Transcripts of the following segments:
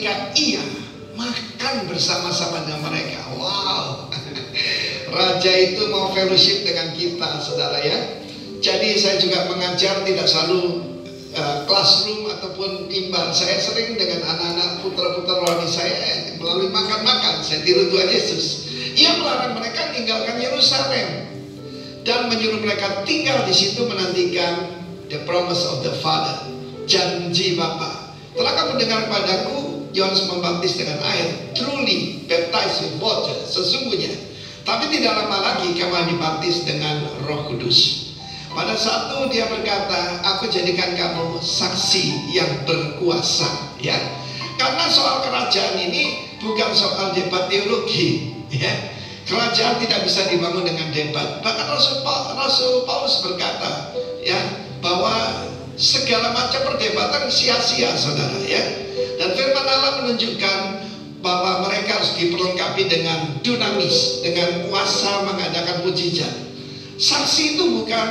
ketika ia makan bersama-sama dengan mereka. Wow. Raja itu mau fellowship dengan kita, saudara ya. Jadi saya juga mengajar tidak selalu classroom ataupun timbal. Saya sering dengan anak-anak putra-putra rohani saya melalui makan-makan. Saya tiru Tuhan Yesus. Ia melarang mereka tinggalkan Yerusalem dan menyuruh mereka tinggal di situ menantikan the promise of the Father, janji Bapa. Telah kamu dengar padaku, Yohanes membaptis dengan air, truly baptized with water, sesungguhnya. Tapi tidak lama lagi kamu dibaptis dengan Roh Kudus. Pada saat itu dia berkata, aku jadikan kamu saksi yang berkuasa, ya. Karena soal kerajaan ini bukan soal debat teologi, ya. Kerajaan tidak bisa dibangun dengan debat. Bahkan Rasul Paulus berkata, ya, bahwa segala macam perdebatan sia-sia, saudara, ya. Dan firman Allah menunjukkan bahwa mereka harus diperlengkapi dengan dunamis, dengan kuasa mengadakan mujizat. Saksi itu bukan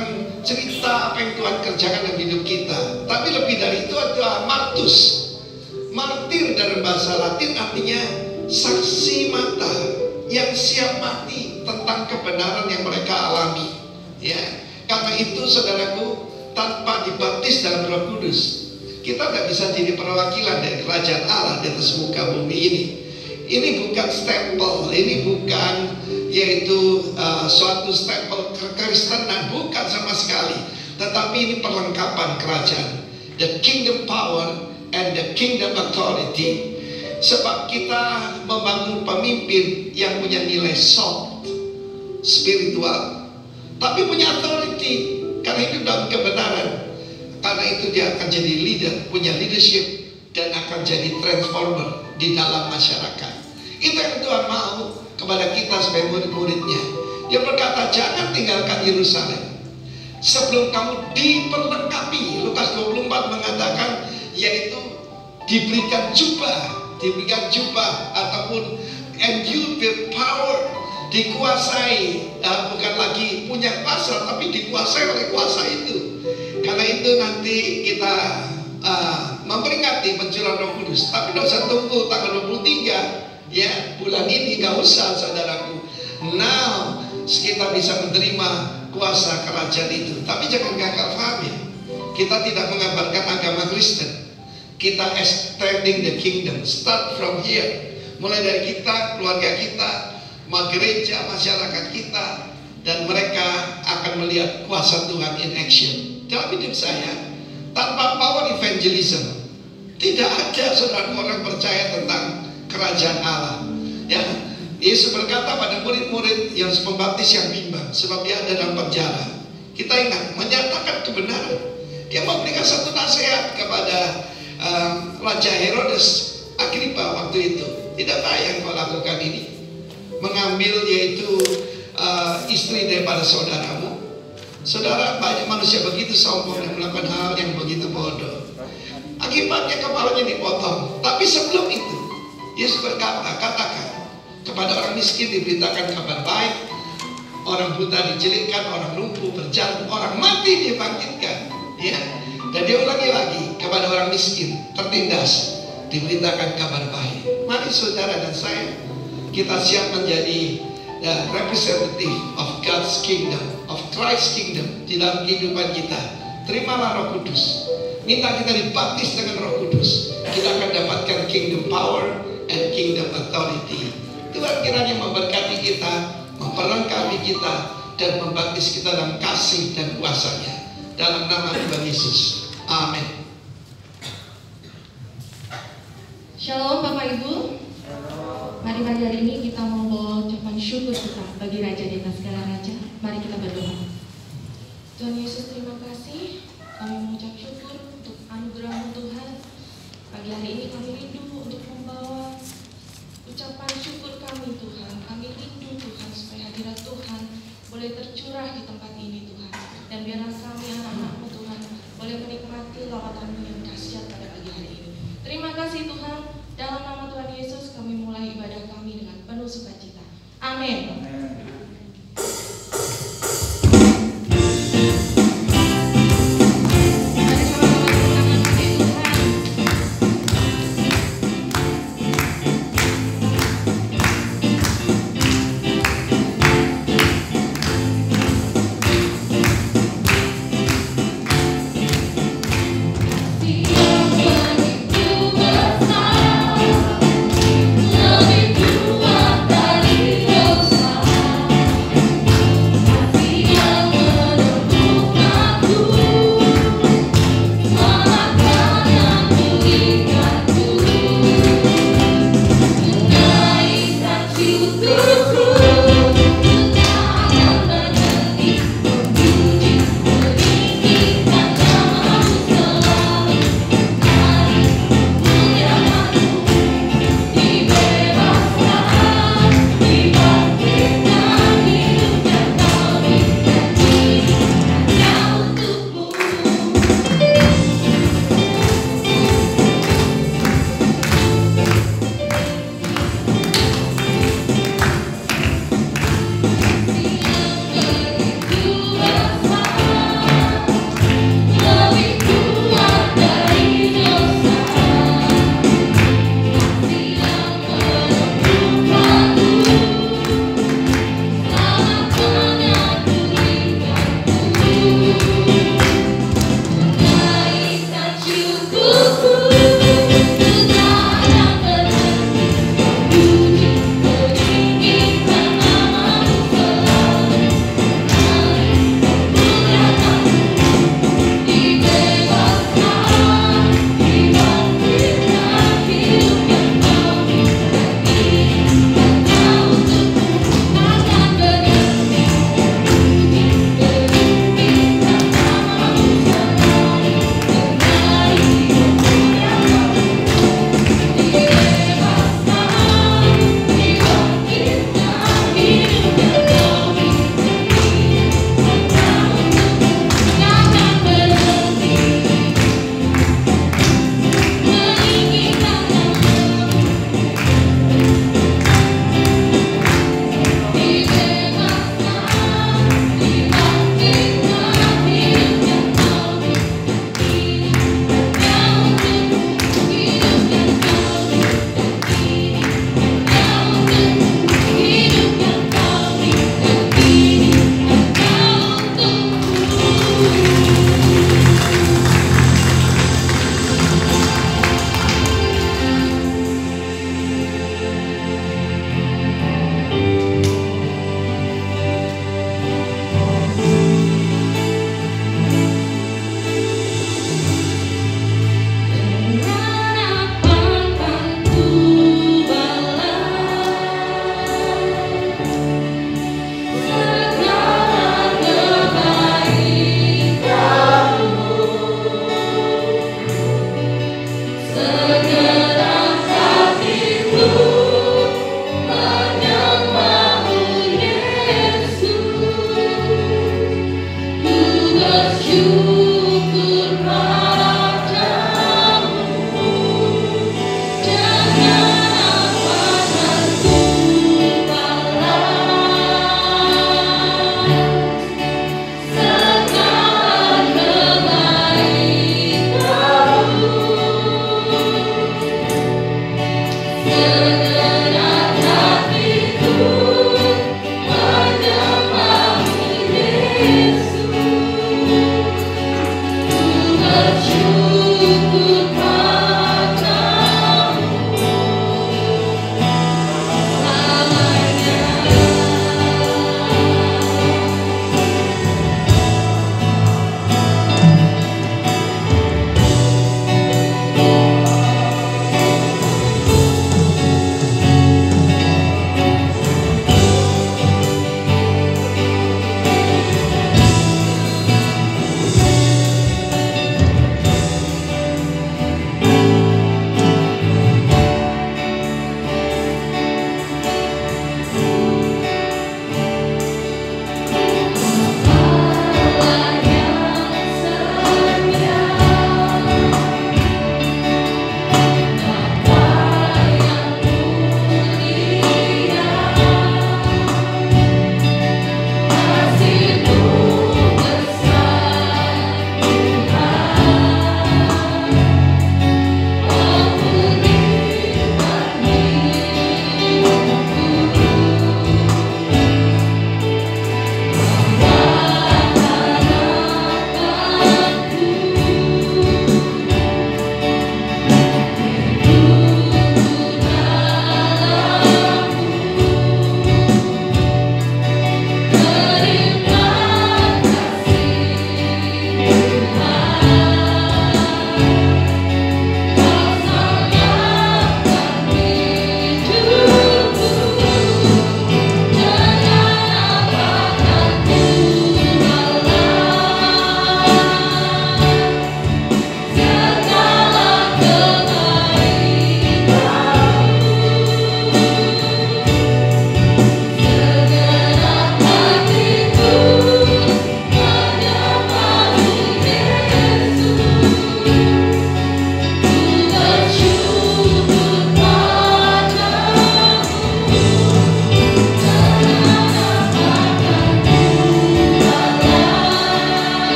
cerita apa yang Tuhan kerjakan dalam hidup kita, tapi lebih dari itu adalah martus. Martir dalam bahasa Latin artinya saksi mata yang siap mati tentang kebenaran yang mereka alami, ya. Karena itu, saudaraku, tanpa dibaptis dalam Roh Kudus, kita tidak bisa jadi perwakilan dari kerajaan Allah di atas muka bumi ini. Ini bukan stempel, ini bukan yaitu suatu stempel kekristenan, bukan sama sekali. Tetapi ini perlengkapan kerajaan, the kingdom power and the kingdom authority. Sebab kita membangun pemimpin yang punya nilai soft, spiritual, tapi punya authority karena hidup dalam kebenaran. Karena itu dia akan jadi leader, punya leadership, dan akan jadi transformer di dalam masyarakat. Itu yang Tuhan mau kepada kita sebagai murid-muridnya. Dia berkata, jangan tinggalkan Yerusalem sebelum kamu diperlengkapi. Lukas 24 mengatakan, yaitu diberikan jubah ataupun endued with power, dikuasai, bukan lagi punya kuasa, tapi dikuasai oleh kuasa itu. Karena itu nanti kita memperingati pencurahan Roh Kudus, tapi tidak usah tunggu tanggal 23, ya, bulan ini nggak usah, saudaraku. Now kita bisa menerima kuasa kerajaan itu. Tapi jangan gagal paham ya, kita tidak mengabarkan agama Kristen. Kita extending the kingdom, start from here. Mulai dari kita, keluarga kita, gereja, masyarakat kita, dan mereka akan melihat kuasa Tuhan in action. Dalam hidup saya, tanpa power evangelism, tidak ada saudara orang percaya tentang kerajaan Allah. Ya, Yesus berkata pada murid-murid yang pembaptis yang bimbang, sebab dia ada dalam penjara. Kita ingat, menyatakan kebenaran. Dia memberikan satu nasihat kepada Raja Herodes Agripa waktu itu. Tidak bayang kau lakukan ini, mengambil yaitu istri daripada saudaramu. Saudara, banyak manusia begitu sombong dan melakukan hal yang begitu bodoh. Akibatnya kepalanya dipotong. Tapi sebelum itu, Yesus berkata, katakan kepada orang miskin diberitakan kabar baik, orang buta dijelitkan, orang lumpuh berjalan, orang mati dibangkitkan, ya. Dan dia ulangi lagi, kepada orang miskin tertindas diberitakan kabar baik. Mari saudara dan saya, kita siap menjadi representative of God's kingdom, of Christ's kingdom di dalam kehidupan kita. Terimalah Roh Kudus. Minta kita dibaptis dengan Roh Kudus. Kita akan dapatkan kingdom power and kingdom authority. Tuhan kiranya memberkati kita, memperlengkapi kita, dan membaptis kita dalam kasih dan kuasa-Nya. Dalam nama Tuhan Yesus. Amin. Shalom Bapak Ibu. Mari pagi hari ini kita membawa ucapan syukur kita bagi Raja di atas segala Raja. Mari kita berdoa. Tuhan Yesus, terima kasih. Kami mengucap syukur untuk anugerah-Mu Tuhan. Pagi hari ini kami rindu untuk membawa ucapan syukur kami Tuhan. Kami rindu Tuhan supaya hadirat Tuhan boleh tercurah di tempat ini Tuhan. Dan biarlah kami anak-anak-Mu Tuhan boleh menikmati lawatan-Mu yang dahsyat pada pagi hari ini. Terima kasih Tuhan. Dalam nama Tuhan Yesus kami mulai ibadah kami dengan penuh sukacita. Amin. Mari sama-sama tepuk tangan untuk Tuhan.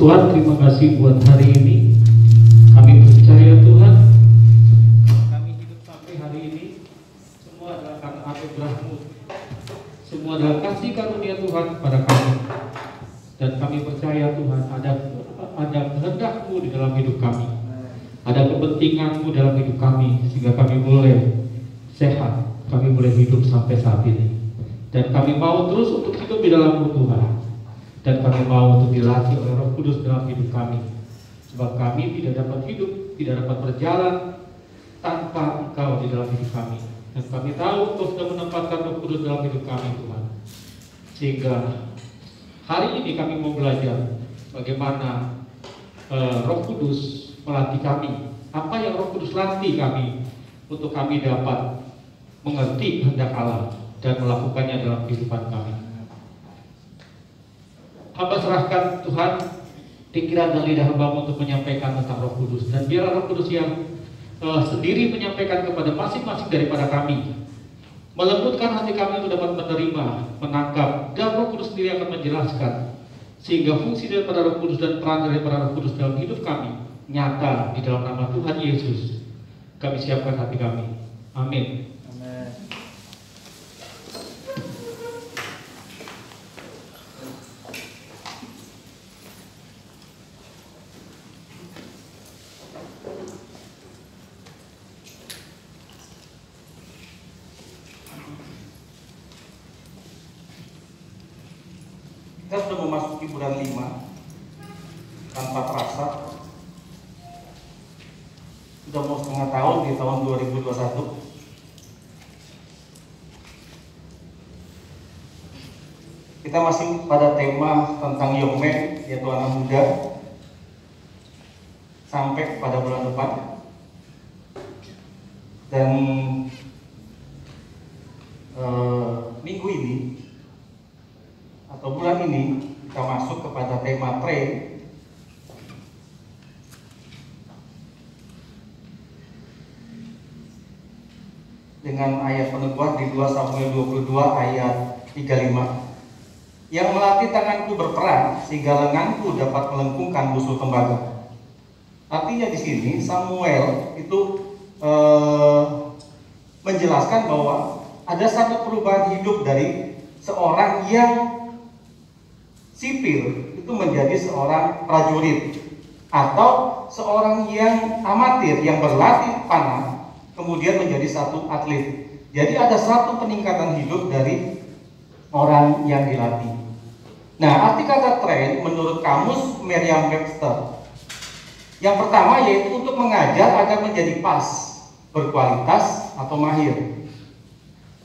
Tuhan, terima kasih buat hari ini. Kami percaya Tuhan, kami hidup sampai hari ini semua adalah karena anugerah-Mu. Semua adalah kasih karunia Tuhan kepada kami. Dan kami percaya Tuhan, ada kehendak-Mu di dalam hidup kami. Ada kepentingan-Mu dalam hidup kami, sehingga kami boleh sehat, kami boleh hidup sampai saat ini. Dan kami mau terus untuk hidup di dalam-Mu Tuhan. Dan kami mau untuk dilatih oleh Roh Kudus dalam hidup kami. Sebab kami tidak dapat hidup, tidak dapat berjalan tanpa Engkau di dalam hidup kami. Dan kami tahu Engkau sudah menempatkan Roh Kudus dalam hidup kami Tuhan. Sehingga hari ini kami mau belajar bagaimana Roh Kudus melatih kami. Apa yang Roh Kudus latih kami untuk kami dapat mengerti kehendak Allah dan melakukannya dalam kehidupan kami. Hamba serahkan Tuhan pikiran dan lidah hamba untuk menyampaikan tentang Roh Kudus, dan biarlah Roh Kudus yang sendiri menyampaikan kepada masing-masing daripada kami, melembutkan hati kami untuk dapat menerima, menangkap, dan Roh Kudus sendiri akan menjelaskan, sehingga fungsi daripada Roh Kudus dan peran daripada Roh Kudus dalam hidup kami nyata di dalam nama Tuhan Yesus. Kami siapkan hati kami. Amin. Kita sudah memasuki bulan 5 tanpa terasa. Sudah mau setengah tahun di tahun 2021. Kita masih pada tema tentang young man, yaitu anak muda, sampai pada bulan depan. Dan minggu ini atau bulan ini kita masuk kepada tema pray. Dengan ayat peneguhan di 2 Samuel 22 ayat 35. Yang melatih tanganku berperang sehingga lenganku dapat melengkungkan busur tembaga. Artinya di sini Samuel itu menjelaskan bahwa ada satu perubahan hidup dari seorang yang sipil itu menjadi seorang prajurit, atau seorang yang amatir yang berlatih panah kemudian menjadi satu atlet. Jadi ada satu peningkatan hidup dari orang yang dilatih. Nah, arti kata train menurut kamus Merriam-Webster, yang pertama yaitu untuk mengajar agar menjadi pas, berkualitas atau mahir.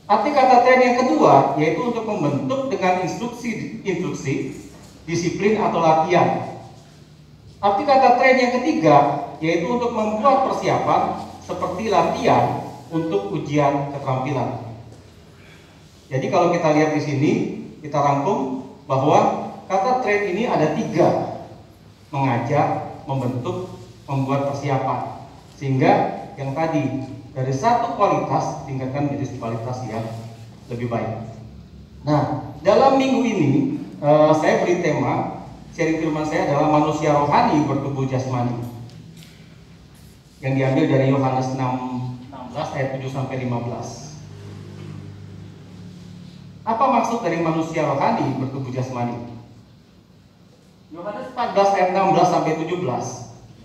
Arti kata train yang kedua yaitu untuk membentuk dengan instruksi, disiplin atau latihan. Arti kata train yang ketiga yaitu untuk membuat persiapan seperti latihan untuk ujian keterampilan. Jadi kalau kita lihat di sini, kita rangkum bahwa kata train ini ada 3: mengajar, membentuk, membuat persiapan. Sehingga yang tadi dari satu kualitas tingkatkan menjadi kualitas yang lebih baik. Nah, dalam minggu ini saya beri tema, sharing firman saya adalah manusia rohani bertubuh jasmani, yang diambil dari Yohanes 16 ayat 7 sampai 15. Apa maksud dari manusia rohani bertubuh jasmani? Yohanes 14 ayat 16 sampai 17.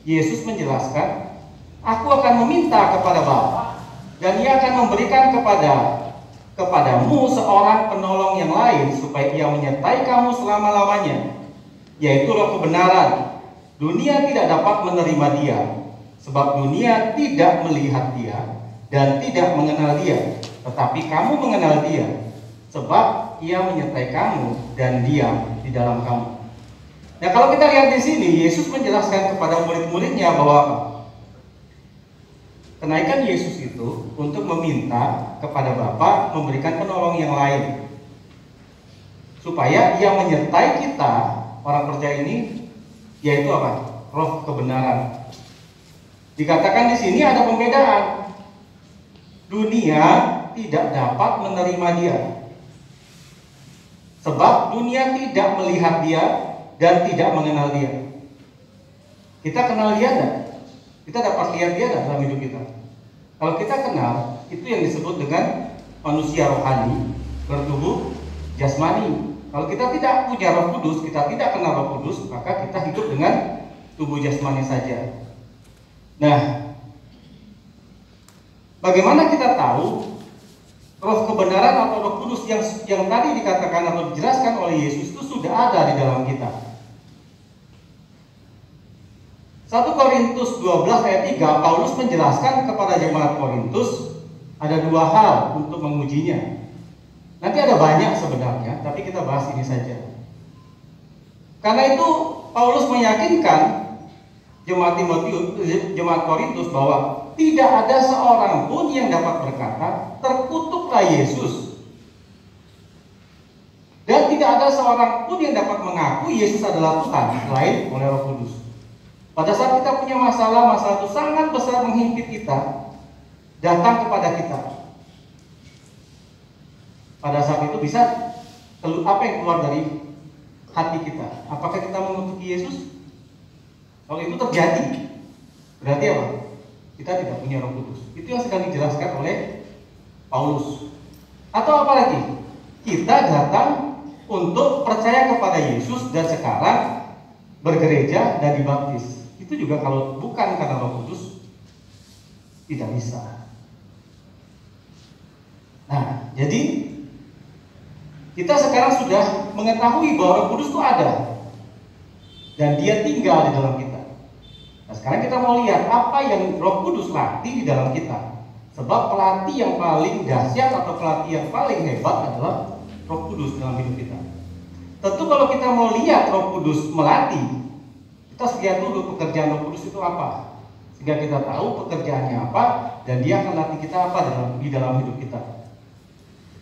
Yesus menjelaskan, "Aku akan meminta kepada Bapa, dan Ia akan memberikan kepadamu seorang penolong yang lain supaya Ia menyertai kamu selama-lamanya, yaitu Roh kebenaran. Dunia tidak dapat menerima Dia, sebab dunia tidak melihat Dia dan tidak mengenal Dia. Tetapi kamu mengenal Dia, sebab Ia menyertai kamu dan diam di dalam kamu." Nah, kalau kita lihat di sini, Yesus menjelaskan kepada murid-muridnya bahwa kenaikan Yesus itu untuk meminta kepada Bapa memberikan penolong yang lain, supaya Ia menyertai kita orang percaya ini, yaitu apa? Roh kebenaran. Dikatakan di sini ada pembedaan. Dunia tidak dapat menerima Dia, sebab dunia tidak melihat Dia dan tidak mengenal Dia. Kita kenal dia enggak? Kita dapat lihat dia enggak dalam hidup kita? Kalau kita kenal, itu yang disebut dengan manusia rohani bertubuh jasmani. Kalau kita tidak punya Roh Kudus, kita tidak kenal Roh Kudus, maka kita hidup dengan tubuh jasmani saja. Nah, bagaimana kita tahu Roh kebenaran atau Roh Kudus yang tadi dikatakan atau dijelaskan oleh Yesus itu sudah ada di dalam kita? 1 Korintus 12 ayat 3, Paulus menjelaskan kepada jemaat Korintus ada dua hal untuk mengujinya. Nanti ada banyak sebenarnya, tapi kita bahas ini saja. Karena itu Paulus meyakinkan jemaat Korintus bahwa tidak ada seorang pun yang dapat berkata, terkutuklah Yesus. Dan tidak ada seorang pun yang dapat mengaku Yesus adalah Tuhan selain oleh Roh Kudus. Pada saat kita punya masalah itu sangat besar menghimpit kita, datang kepada kita. Pada saat itu bisa apa yang keluar dari hati kita? Apakah kita mengutuki Yesus? Kalau itu terjadi, berarti apa? Kita tidak punya Roh Kudus. Itu yang sedang dijelaskan oleh Paulus. Atau apa lagi? Kita datang untuk percaya kepada Yesus dan sekarang bergereja dan dibaptis. Itu juga kalau bukan karena Roh Kudus tidak bisa. Nah, jadi kita sekarang sudah mengetahui bahwa Roh Kudus itu ada dan dia tinggal di dalam kita. Nah, sekarang kita mau lihat apa yang Roh Kudus latih di dalam kita. Sebab pelatih yang paling dahsyat atau pelatih yang paling hebat adalah Roh Kudus dalam hidup kita. Tentu kalau kita mau lihat Roh Kudus melatih, kita lihat dulu pekerjaan Roh Kudus itu apa, sehingga kita tahu pekerjaannya apa dan dia akan latih kita apa di dalam hidup kita.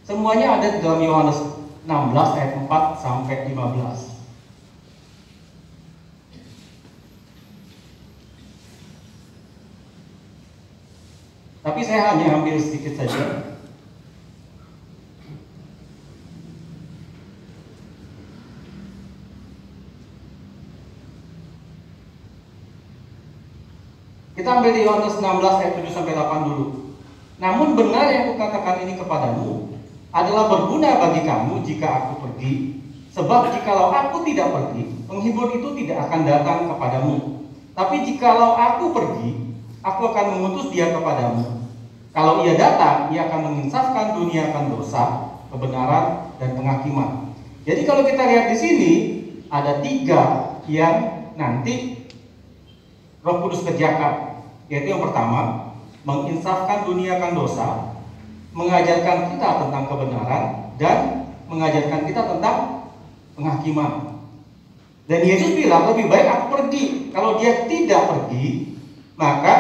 Semuanya ada di dalam Yohanes 16 ayat 4 sampai 15. Tapi saya hanya ambil sedikit saja. Kita ambil di Yohanes 16 ayat 7 sampai 8 dulu. Namun benar yang kukatakan ini kepadamu adalah berguna bagi kamu jika aku pergi. Sebab jikalau aku tidak pergi, penghibur itu tidak akan datang kepadamu. Tapi jikalau aku pergi, aku akan mengutus dia kepadamu. Kalau ia datang, ia akan menginsafkan dunia akan dosa, kebenaran, dan penghakiman. Jadi kalau kita lihat di sini ada 3 yang nanti Roh Kudus kerjakan. Yaitu yang pertama, menginsafkan dunia akan dosa, mengajarkan kita tentang kebenaran, dan mengajarkan kita tentang penghakiman. Dan Yesus bilang lebih baik aku pergi. Kalau dia tidak pergi, maka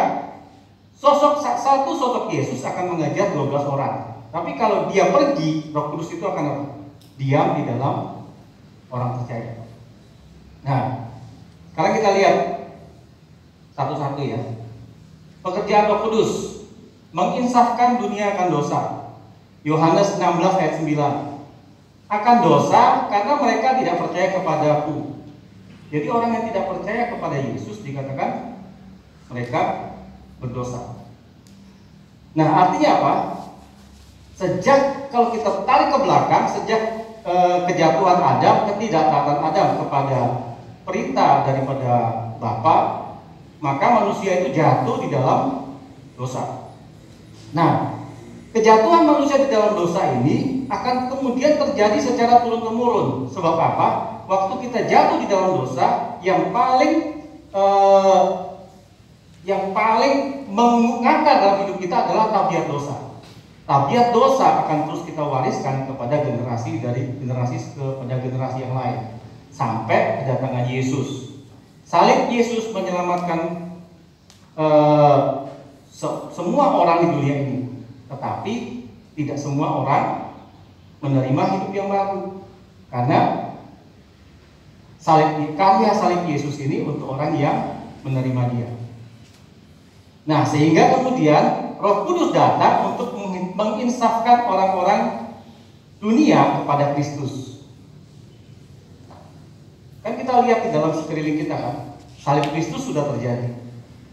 satu sosok Yesus akan mengajar 12 orang. Tapi kalau dia pergi, Roh Kudus itu akan diam di dalam orang percaya. Nah, sekarang kita lihat satu-satu ya. Pekerjaan Roh Kudus menginsafkan dunia akan dosa. Yohanes 16 ayat 9. Akan dosa karena mereka tidak percaya kepadaku. Jadi orang yang tidak percaya kepada Yesus dikatakan mereka berdosa. Nah, artinya apa? Sejak kalau kita tarik ke belakang, sejak kejatuhan Adam, ketidaktaatan Adam kepada perintah daripada Bapa, maka manusia itu jatuh di dalam dosa. Nah, kejatuhan manusia di dalam dosa ini akan kemudian terjadi secara turun-temurun. Sebab apa? Waktu kita jatuh di dalam dosa, yang paling mengakar dalam hidup kita adalah tabiat dosa. Tabiat dosa akan terus kita wariskan kepada generasi kepada generasi yang lain sampai kedatangan Yesus. Salib Yesus menyelamatkan semua orang di dunia ini, tetapi tidak semua orang menerima hidup yang baru karena karya salib Yesus ini untuk orang yang menerima Dia. Nah, sehingga kemudian Roh Kudus datang untuk menginsafkan orang-orang dunia kepada Kristus. Kan kita lihat di dalam sekeliling kita kan, salib Kristus sudah terjadi.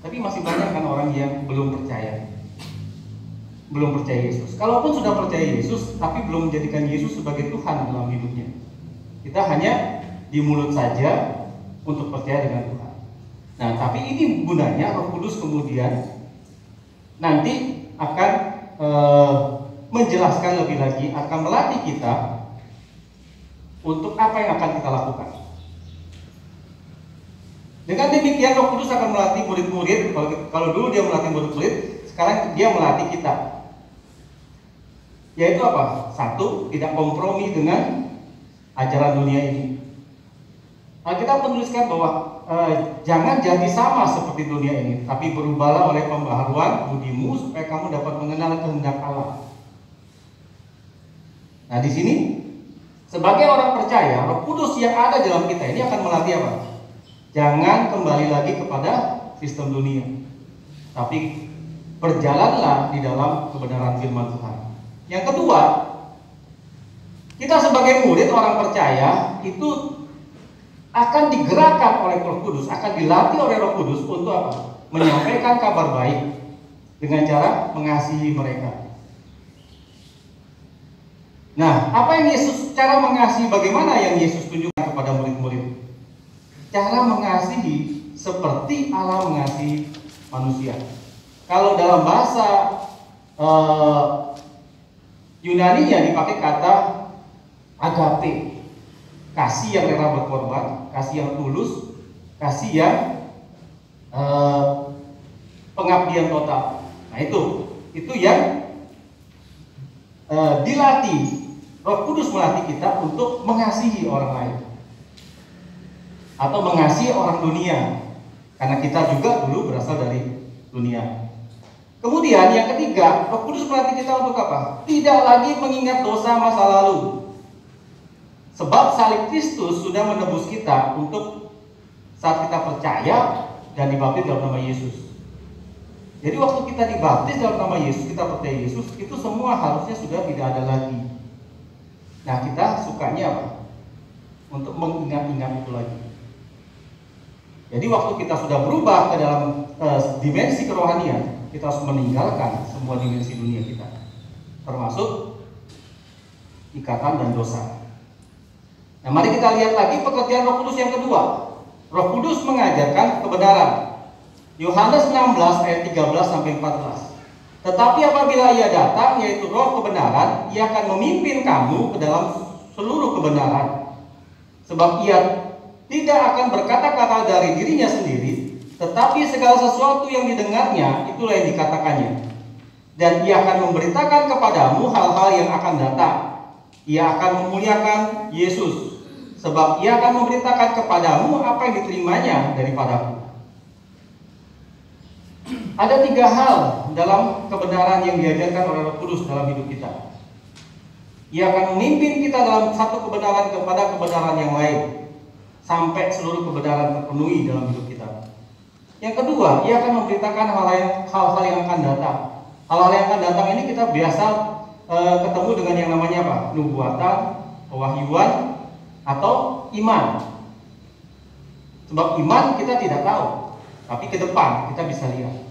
Tapi masih banyak kan orang yang belum percaya. Belum percaya Yesus. Kalaupun sudah percaya Yesus, tapi belum menjadikan Yesus sebagai Tuhan dalam hidupnya. Kita hanya di mulut saja untuk percaya dengan Tuhan. Nah, tapi ini gunanya Roh Kudus kemudian nanti akan menjelaskan lebih lagi, akan melatih kita untuk apa yang akan kita lakukan. Dengan demikian Roh Kudus akan melatih murid-murid. Kalau dulu dia melatih murid-murid, sekarang dia melatih kita. Yaitu apa? Satu, tidak kompromi dengan ajaran dunia ini. Kita menuliskan bahwa jangan jadi sama seperti dunia ini, tapi berubahlah oleh pembaharuan budimu supaya kamu dapat mengenal kehendak Allah. Nah, di sini sebagai orang percaya, Roh Kudus yang ada dalam kita ini akan melatih apa? Jangan kembali lagi kepada sistem dunia, tapi berjalanlah di dalam kebenaran firman Tuhan. Yang kedua, kita sebagai murid orang percaya itu akan digerakkan oleh Roh Kudus, akan dilatih oleh Roh Kudus untuk apa? Menyampaikan kabar baik dengan cara mengasihi mereka. Nah, apa yang cara mengasihi, bagaimana yang Yesus tunjukkan kepada murid-murid? Cara mengasihi seperti Allah mengasihi manusia. Kalau dalam bahasa Yunani-nya dipakai kata agape, kasih yang rela berkorban, kasih yang tulus, kasih yang pengabdian total. Nah, itu yang dilatih. Roh Kudus melatih kita untuk mengasihi orang lain atau mengasihi orang dunia, karena kita juga dulu berasal dari dunia. Kemudian yang ketiga, Roh Kudus melatih kita untuk apa? Tidak lagi mengingat dosa masa lalu. Sebab salib Kristus sudah menebus kita untuk saat kita percaya dan dibaptis dalam nama Yesus. Jadi waktu kita dibaptis dalam nama Yesus, kita percaya Yesus, itu semua harusnya sudah tidak ada lagi. Nah, kita sukanya apa? Untuk mengingat-ingat itu lagi. Jadi waktu kita sudah berubah ke dalam dimensi kerohanian, kita harus meninggalkan semua dimensi dunia kita, termasuk ikatan dan dosa. Nah, mari kita lihat lagi pekerjaan Roh Kudus yang kedua. Roh Kudus mengajarkan kebenaran. Yohanes 16 ayat 13 sampai 14. Tetapi apabila Ia datang, yaitu Roh kebenaran, Ia akan memimpin kamu ke dalam seluruh kebenaran. Sebab Ia tidak akan berkata-kata dari dirinya sendiri, tetapi segala sesuatu yang didengarnya itulah yang dikatakannya. Dan Ia akan memberitakan kepadamu hal-hal yang akan datang. Ia akan memuliakan Yesus, sebab Ia akan memberitakan kepadamu apa yang diterimanya daripadaku. Ada 3 hal dalam kebenaran yang diajarkan oleh Roh Kudus dalam hidup kita. Ia akan memimpin kita dalam satu kebenaran kepada kebenaran yang lain, sampai seluruh kebenaran terpenuhi dalam hidup kita. Yang kedua, Ia akan memberitakan hal-hal yang akan datang. Hal-hal yang akan datang ini kita biasa ketemu dengan yang namanya apa? Nubuatan, pewahyuan, atau iman. Sebab iman kita tidak tahu, tapi ke depan kita bisa lihat.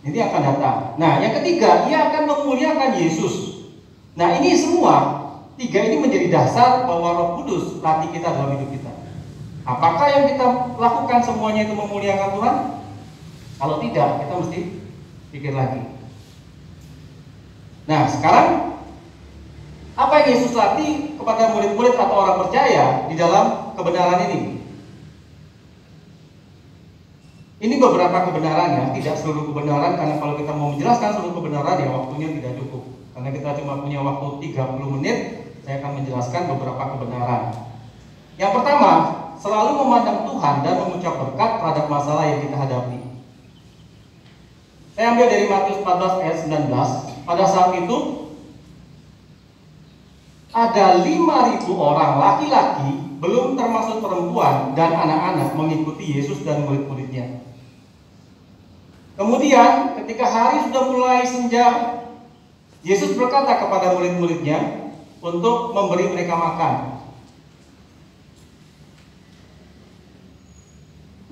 Ini akan datang. Nah, yang ketiga, Ia akan memuliakan Yesus. Nah, ini semua 3 ini menjadi dasar bahwa Roh Kudus latih kita dalam hidup kita. Apakah yang kita lakukan semuanya itu memuliakan Tuhan? Kalau tidak, kita mesti pikir lagi. Nah, sekarang apa yang Yesus latih kepada murid-murid atau orang percaya di dalam kebenaran ini? Ini beberapa kebenaran ya, tidak seluruh kebenaran, karena kalau kita mau menjelaskan seluruh kebenaran ya waktunya tidak cukup. Karena kita cuma punya waktu 30 menit, saya akan menjelaskan beberapa kebenaran. Yang pertama, selalu memandang Tuhan dan mengucap berkat terhadap masalah yang kita hadapi. Saya ambil dari Matius 14 ayat 19. Pada saat itu ada 5.000 orang laki-laki, belum termasuk perempuan dan anak-anak, mengikuti Yesus dan murid-muridnya. Kemudian ketika hari sudah mulai senja, Yesus berkata kepada murid-muridnya untuk memberi mereka makan.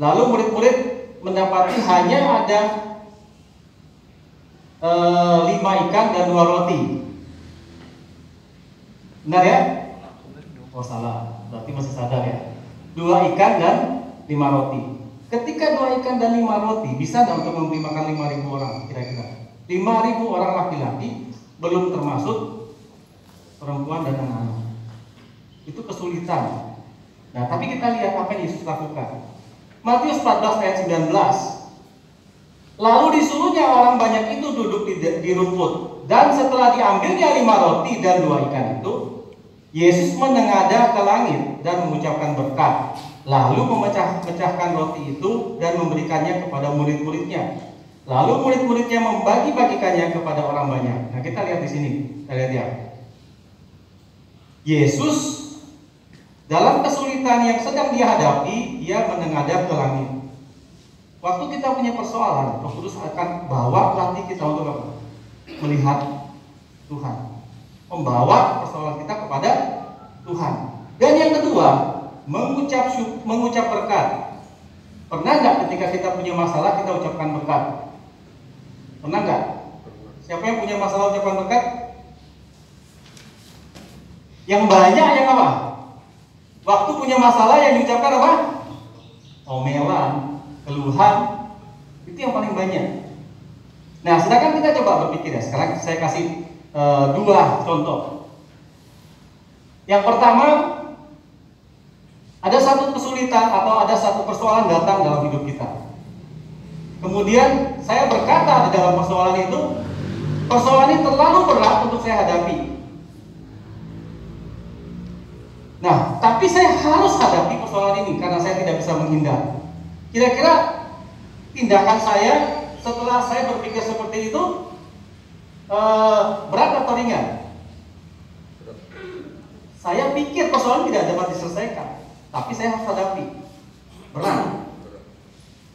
Lalu murid-murid mendapati hanya ada 5 ikan dan 2 roti. Benar ya? Oh salah, berarti masih sadar ya. 2 ikan dan 5 roti. Ketika 2 ikan dan 5 roti bisa nggak untuk memberi makan 5.000 orang kira-kira? 5.000 orang laki-laki, belum termasuk perempuan dan anak-anak. Itu kesulitan. Nah, tapi kita lihat apa yang Yesus lakukan. Matius 14 ayat 19. Lalu disuruhnya orang banyak itu duduk di rumput, dan setelah diambilnya 5 roti dan 2 ikan itu, Yesus menengadah ke langit dan mengucapkan berkat, lalu memecah-pecahkan roti itu dan memberikannya kepada murid-muridnya. Lalu murid-muridnya membagi-bagikannya kepada orang banyak. Nah, kita lihat di sini, kita lihat ya. Yesus dalam kesulitan yang sedang dia hadapi, dia menengadah ke langit. Waktu kita punya persoalan, Roh Kudus akan bawa hati kita untuk apa? Melihat Tuhan, membawa persoalan kita kepada Tuhan. Dan yang kedua, mengucap berkat. Pernah nggak ketika kita punya masalah kita ucapkan berkat? Pernah nggak? Siapa yang punya masalah ucapkan berkat? Yang banyak yang apa? Waktu punya masalah yang diucapkan apa? Omelan, keluhan, itu yang paling banyak. Nah, sedangkan kita coba berpikir ya. Sekarang saya kasih 2 contoh. Yang pertama, ada satu kesulitan atau ada satu persoalan datang dalam hidup kita. Kemudian saya berkata di dalam persoalan itu, persoalan ini terlalu berat untuk saya hadapi. Nah, tapi saya harus hadapi persoalan ini karena saya tidak bisa menghindar. Kira-kira tindakan saya setelah saya berpikir seperti itu berat atau ringan? Saya pikir persoalan tidak dapat diselesaikan, tapi saya harus hadapi. Berat.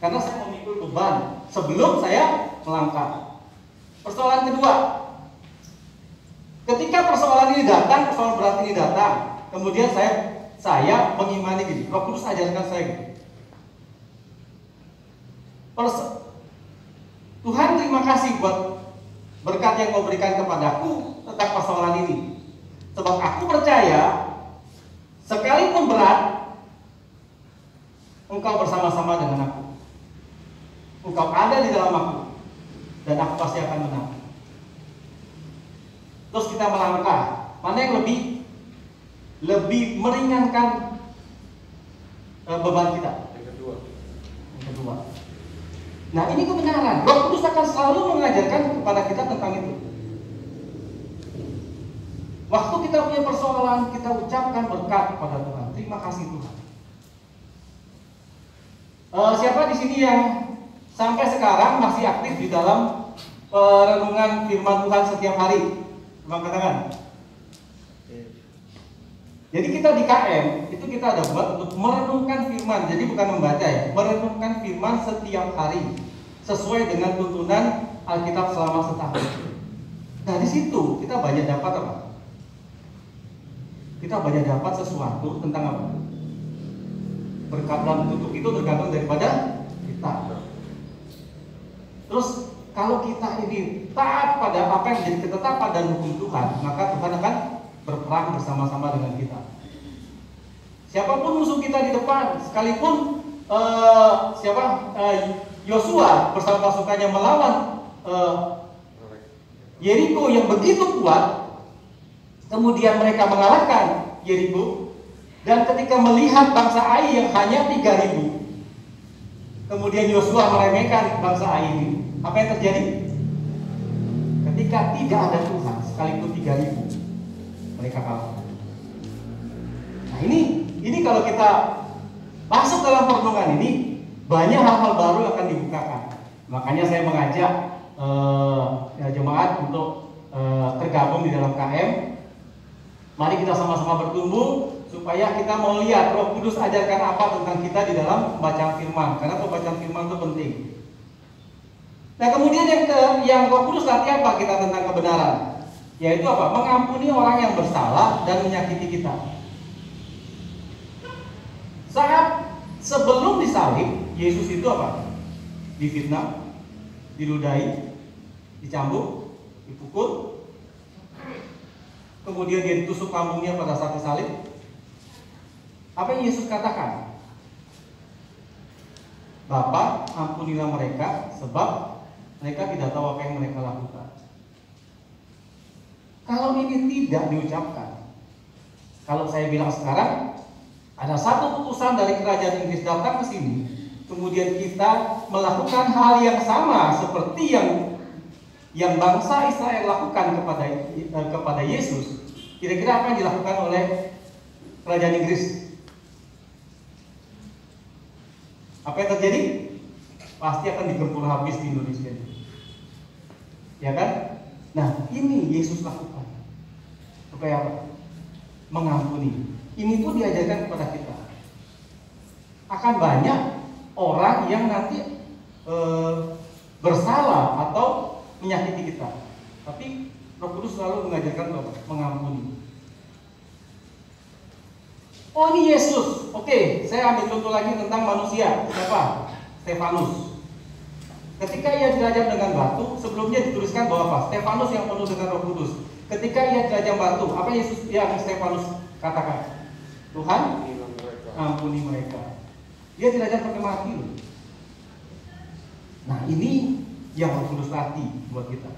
Karena saya memikul beban sebelum saya melangkah. Persoalan kedua, ketika persoalan ini datang, persoalan berat ini datang, kemudian saya mengimani gini, Roh Kudus ajarkan saya gini. Tuhan, terima kasih buat berkat yang kau berikan kepadaku tentang persoalan ini. Sebab aku percaya sekalipun berat, Engkau bersama-sama dengan aku. Engkau ada di dalam aku, dan aku pasti akan menang. Terus kita melangkah. Mana yang lebih meringankan beban kita? Yang kedua. Nah, ini kebenaran. Roh Kudus akan selalu mengajarkan kepada kita tentang itu. Waktu kita punya persoalan, kita ucapkan berkat kepada Tuhan. Terima kasih Tuhan. Siapa di sini yang sampai sekarang masih aktif di dalam renungan firman Tuhan setiap hari? Angkat tangan. Jadi kita di KM itu kita ada buat untuk merenungkan firman. Jadi bukan membaca ya, merenungkan firman setiap hari sesuai dengan tuntunan Alkitab selama setahun. Nah, di situ kita banyak dapat apa? Kita banyak dapat sesuatu tentang apa? Berkat dan tutup itu tergantung daripada kita. Terus kalau kita ini taat pada apa yang menjadi ketetapan dan hukum Tuhan, maka Tuhan akan berperang bersama-sama dengan kita. Siapapun musuh kita di depan, sekalipun Yosua bersama pasukannya melawan Yeriko yang begitu kuat, kemudian mereka mengalahkan Yeriko, dan ketika melihat bangsa Ai yang hanya 3.000, kemudian Yosua meremehkan bangsa Ai ini, apa yang terjadi? Ketika tidak ada Tuhan, sekalipun 3.000, mereka kalah. Nah, ini kalau kita masuk dalam perenungan ini, banyak hal-hal baru yang akan dibukakan. Makanya saya mengajak jemaat untuk tergabung di dalam KM. Mari kita sama-sama bertumbuh supaya kita mau lihat Roh Kudus ajarkan apa tentang kita di dalam pembacaan firman, karena pembacaan firman itu penting. Nah, kemudian yang Roh Kudus latih apa kita tentang kebenaran? Yaitu apa? Mengampuni orang yang bersalah dan menyakiti kita. Saat sebelum disalib, Yesus itu apa? Difitnah, diludahi, dicambuk, dipukul, kemudian dia ditusuk lambungnya pada saat disalib. Apa yang Yesus katakan? Bapa, ampunilah mereka, sebab mereka tidak tahu apa yang mereka lakukan. Kalau ini tidak diucapkan, kalau saya bilang sekarang ada satu utusan dari kerajaan Inggris datang ke sini, kemudian kita melakukan hal yang sama seperti yang bangsa Israel lakukan kepada Yesus, kira-kira apa yang dilakukan oleh kerajaan Inggris? Apa yang terjadi? Pasti akan digempur habis di Indonesia, ya kan? Nah, ini Yesus lakukan supaya apa? Mengampuni. Ini pun diajarkan kepada kita. Akan banyak orang yang nanti bersalah atau menyakiti kita, tapi Roh Kudus selalu mengajarkan mengampuni. Oh, ini Yesus. Oke, saya ambil contoh lagi tentang manusia. Siapa? Stefanus. Ketika ia dirajam dengan batu, sebelumnya dituliskan bahwa apa? Stefanus yang penuh dengan Roh Kudus. Ketika ia dirajam batu, apa yang Stefanus katakan? Tuhan, ampuni mereka. Dia dirajam pakai mati loh. Nah, ini yang Roh Kudus latih buat kita.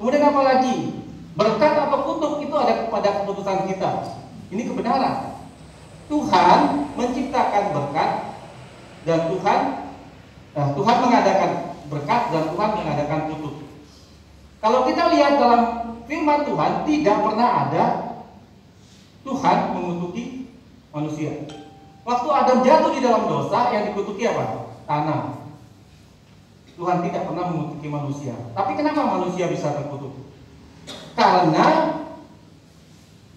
Kemudian apa lagi? Berkat atau kutuk itu ada pada keputusan kita. Ini kebenaran. Tuhan menciptakan berkat dan Tuhan mengadakan berkat dan Tuhan mengadakan kutuk. Kalau kita lihat dalam firman Tuhan, tidak pernah ada Tuhan mengutuki manusia. Waktu Adam jatuh di dalam dosa, yang dikutuki apa? Tanah. Tuhan tidak pernah mengutuki manusia. Tapi kenapa manusia bisa terkutuk? Karena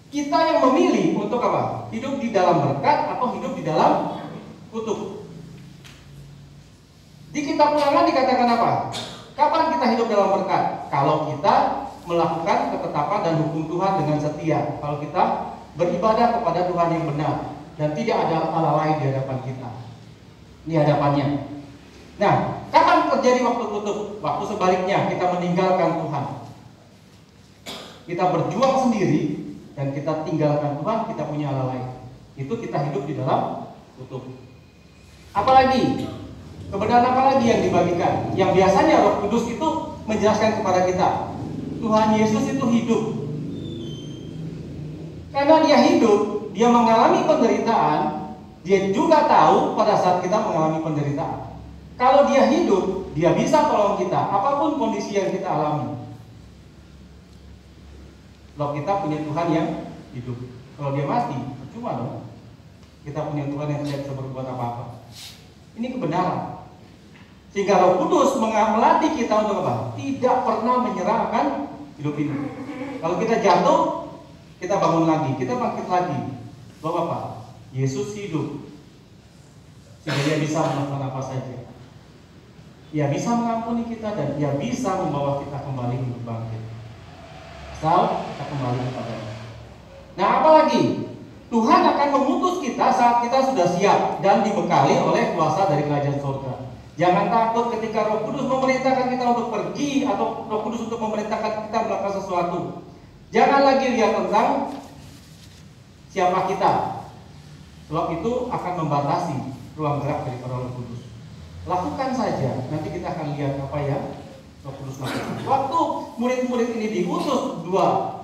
kita yang memilih untuk apa? Hidup di dalam berkat atau hidup di dalam kutuk. Di kitab Ulangan dikatakan apa? Kapan kita hidup dalam berkat? Kalau kita melakukan ketetapan dan hukum Tuhan dengan setia. Kalau kita beribadah kepada Tuhan yang benar dan tidak ada Allah lain di hadapan kita. Ini hadapannya. Nah, kapan terjadi waktu kutuk? Waktu sebaliknya, kita meninggalkan Tuhan. Kita berjuang sendiri dan kita tinggalkan Tuhan, kita punya Allah lain. Itu kita hidup di dalam kutuk. Apalagi? Kebenaran apa lagi yang dibagikan? Yang biasanya Roh Kudus itu menjelaskan kepada kita, Tuhan Yesus itu hidup. Karena dia hidup, dia mengalami penderitaan, dia juga tahu pada saat kita mengalami penderitaan. Kalau dia hidup, dia bisa tolong kita, apapun kondisi yang kita alami. Kalau kita punya Tuhan yang hidup, kalau dia mati, percuma dong. Kita punya Tuhan yang tidak bisa berbuat apa-apa. Ini kebenaran. Sehingga Roh Kudus melatih kita untuk apa? Tidak pernah menyerah akan hidup ini. Kalau kita jatuh, kita bangun lagi, kita bangkit lagi. Bahwa apa? Yesus hidup. Sehingga dia bisa melakukan apa saja. Dia bisa mengampuni kita dan dia bisa membawa kita kembali untuk bangkit. Asal kita kembali kepada-Nya. Nah, apalagi? Tuhan akan mengutus kita saat kita sudah siap dan dibekali oleh kuasa dari kerajaan surga. Jangan takut ketika Roh Kudus memerintahkan kita untuk pergi atau Roh Kudus untuk memerintahkan kita melakukan sesuatu. Jangan lagi lihat tentang siapa kita, sebab itu akan membatasi ruang gerak dari Roh Kudus. Lakukan saja, nanti kita akan lihat apa ya Roh Kudus lakukan. Waktu murid-murid ini diutus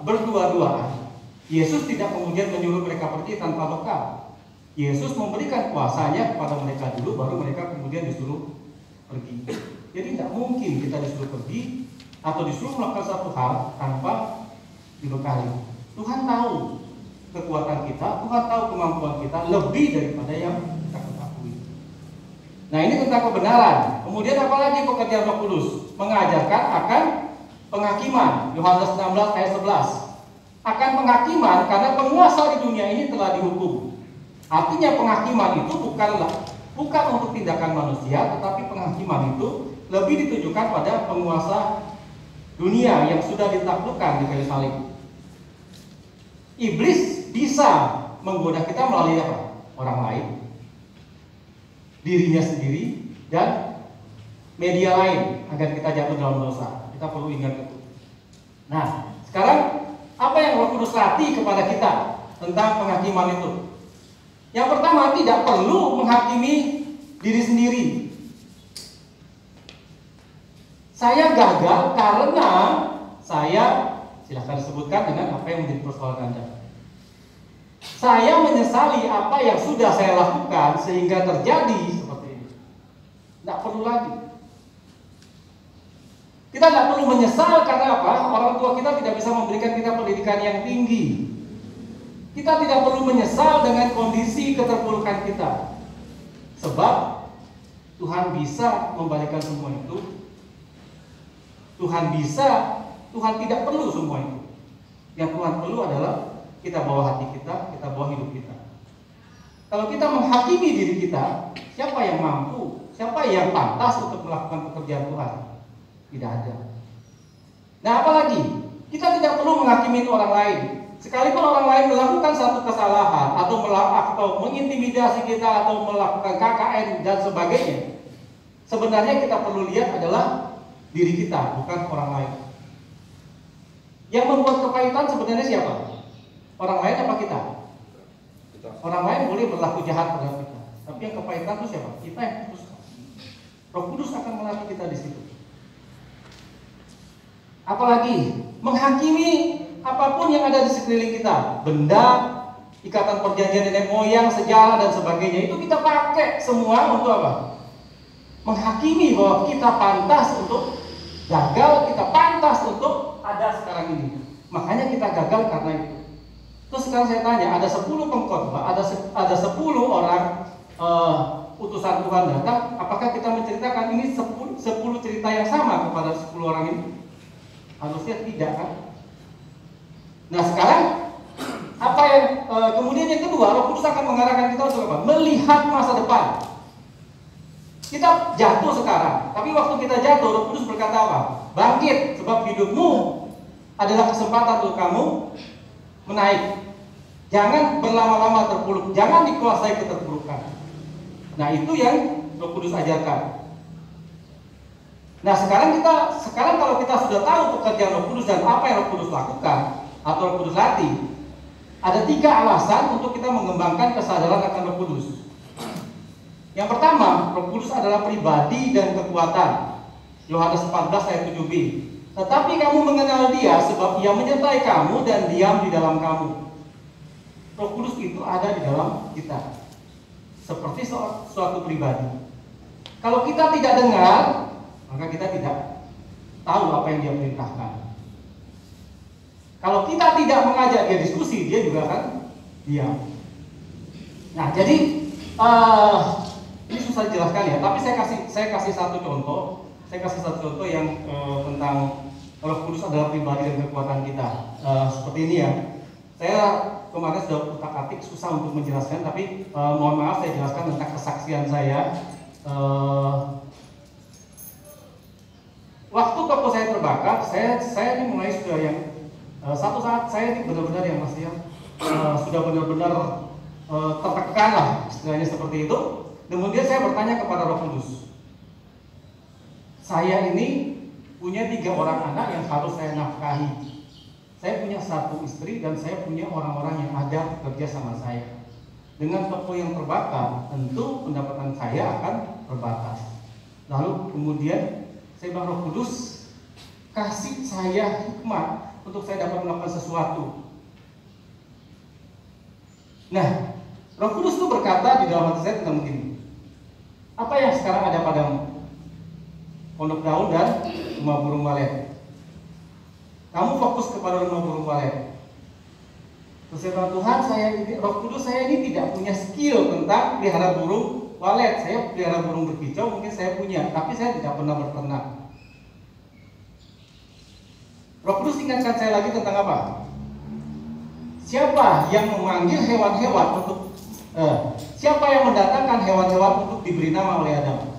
berdua-duaan, Yesus tidak kemudian menyuruh mereka pergi tanpa bekal. Yesus memberikan kuasanya kepada mereka dulu, baru mereka kemudian disuruh pergi. Jadi tidak mungkin kita disuruh pergi atau disuruh melakukan satu hal tanpa dibekali. Tuhan tahu kekuatan kita, Tuhan tahu kemampuan kita lebih daripada yang kita ketahui. Nah, ini tentang kebenaran. Kemudian apalagi pekerjaan Roh Kudus? Mengajarkan akan penghakiman. Yohanes 16 ayat 11. Akan penghakiman karena penguasa di dunia ini telah dihukum. Artinya penghakiman itu bukan untuk tindakan manusia, tetapi penghakiman itu lebih ditujukan pada penguasa dunia yang sudah ditaklukkan di kayu salib. Iblis bisa menggoda kita melalui apa? Orang lain. dirinya sendiri dan media lain agar kita jatuh dalam dosa. Kita perlu ingat itu. Nah, sekarang apa yang Roh Kudus latih kepada kita tentang penghakiman itu? Yang pertama, tidak perlu menghakimi diri sendiri. Saya gagal karena saya, silahkan sebutkan dengan apa yang menjadi persoalan Anda. Saya menyesali apa yang sudah saya lakukan sehingga terjadi seperti ini. Tidak perlu lagi. Kita tidak perlu menyesal karena apa? Orang tua kita tidak bisa memberikan kita pendidikan yang tinggi. Kita tidak perlu menyesal dengan kondisi keterpurukan kita. Sebab Tuhan bisa membalikkan semua itu. Tuhan bisa, Tuhan tidak perlu semua itu. Yang Tuhan perlu adalah kita bawa hati kita bawa hidup kita. Kalau kita menghakimi diri kita, siapa yang mampu, siapa yang pantas untuk melakukan pekerjaan Tuhan? Tidak ada. Nah, apalagi kita tidak perlu menghakimi orang lain. Sekalipun orang lain melakukan satu kesalahan atau mengintimidasi kita atau melakukan KKN dan sebagainya, sebenarnya kita perlu lihat adalah diri kita, bukan orang lain. Yang membuat kepahitan sebenarnya siapa? Orang lain apa kita? Orang lain boleh berlaku jahat terhadap kita, tapi yang kepahitan itu siapa? Kita yang putuskan. Roh Kudus akan melatih kita di situ. Apalagi menghakimi apapun yang ada di sekeliling kita, benda, ikatan perjanjian nenek moyang, sejarah dan sebagainya, itu kita pakai semua untuk apa? Menghakimi bahwa kita pantas untuk gagal, kita pantas untuk ada sekarang ini. Makanya kita gagal karena itu. Terus sekarang saya tanya, ada 10 pengkhotbah, ada 10 orang utusan Tuhan datang, apakah kita menceritakan ini 10 cerita yang sama kepada 10 orang ini? Harusnya tidak, kan? Nah, sekarang apa yang kemudian yang kedua, Roh Kudus akan mengarahkan kita untuk apa? Melihat masa depan. Kita jatuh sekarang, tapi waktu kita jatuh, Roh Kudus berkata apa? Bangkit, sebab hidupmu adalah kesempatan untuk kamu menaik. Jangan berlama-lama terpuruk, jangan dikuasai keterpurukan. Nah, itu yang Roh Kudus ajarkan. Nah, sekarang kalau kita sudah tahu pekerjaan Roh Kudus dan apa yang Roh Kudus lakukan atau Roh Kudus latih, ada 3 alasan untuk kita mengembangkan kesadaran akan Roh Kudus. Yang pertama, Roh Kudus adalah pribadi dan kekuatan. Yohanes 14 ayat 7b. Tetapi kamu mengenal Dia sebab Ia menyertai kamu dan diam di dalam kamu. Roh Kudus itu ada di dalam kita, seperti suatu pribadi. Kalau kita tidak dengar, maka kita tidak tahu apa yang Dia perintahkan. Kalau kita tidak mengajak Dia diskusi, Dia juga akan diam. Nah, jadi ini susah dijelaskan ya, tapi saya kasih satu contoh. Saya kasih satu contoh yang tentang Roh Kudus adalah pribadi dan kekuatan kita. Seperti ini ya. Saya kemarin sudah utak-atik, susah untuk menjelaskan, tapi mohon maaf saya jelaskan tentang kesaksian saya. Waktu toko saya terbakar, saya ini mulai sudah yang satu saat saya ini benar-benar yang masih sudah benar-benar tertekan lah, istilahnya seperti itu. Kemudian saya bertanya kepada Roh Kudus, saya ini punya 3 orang anak yang harus saya nafkahi. Saya punya 1 istri dan saya punya orang-orang yang ada bekerja sama saya. Dengan toko yang terbakar, tentu pendapatan saya akan terbatas. Lalu kemudian saya bilang, Roh Kudus, kasih saya hikmat untuk saya dapat melakukan sesuatu. Nah, Roh Kudus itu berkata di dalam hati saya tentang begini. Apa yang sekarang ada padamu? Pondok daun dan rumah burung walet. Kamu fokus kepada rumah burung walet. Terus saya bilang, Tuhan, Roh Kudus, saya ini tidak punya skill tentang pelihara burung walet. Saya pelihara burung berkicau mungkin saya punya, tapi saya tidak pernah berternak. Roh Kudus ingatkan saya lagi tentang apa? Siapa yang memanggil hewan-hewan untuk siapa yang mendatangkan hewan-hewan untuk diberi nama oleh Adam?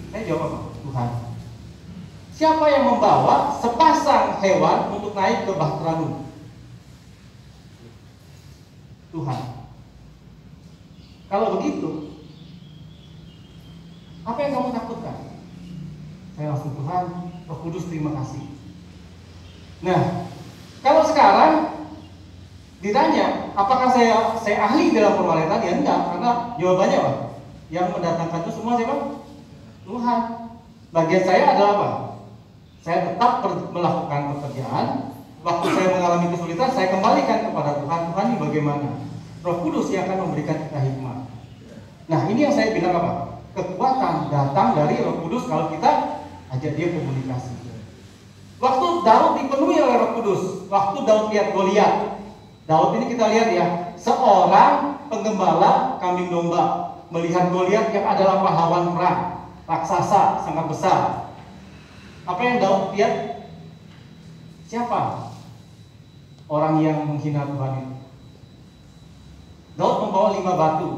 Saya jawab apa? Tuhan. Siapa yang membawa sepasang hewan untuk naik ke Bahtera Nun? Tuhan. Kalau begitu, Apa yang kamu takutkan? Saya langsung, Tuhan, Roh Kudus terima kasih. Nah, kalau sekarang ditanya, apakah saya ahli dalam formalita? Ya enggak, karena jawabannya apa? Yang mendatangkan itu semua siapa? Tuhan. Bagian saya adalah apa? Saya tetap melakukan pekerjaan. Waktu saya mengalami kesulitan, saya kembalikan kepada Tuhan. Tuhan ini bagaimana? Roh Kudus yang akan memberikan kita hikmat. Nah, ini yang saya bilang apa? Kekuatan datang dari Roh Kudus kalau kita ajak dia komunikasi. Waktu Daud dipenuhi oleh Roh Kudus, waktu Daud lihat Goliat. Daud ini kita lihat ya, seorang penggembala kambing domba melihat Goliat yang adalah pahlawan perang, raksasa sangat besar. Apa yang Daud lihat? Siapa orang yang menghina Tuhan itu? Daud membawa 5 batu.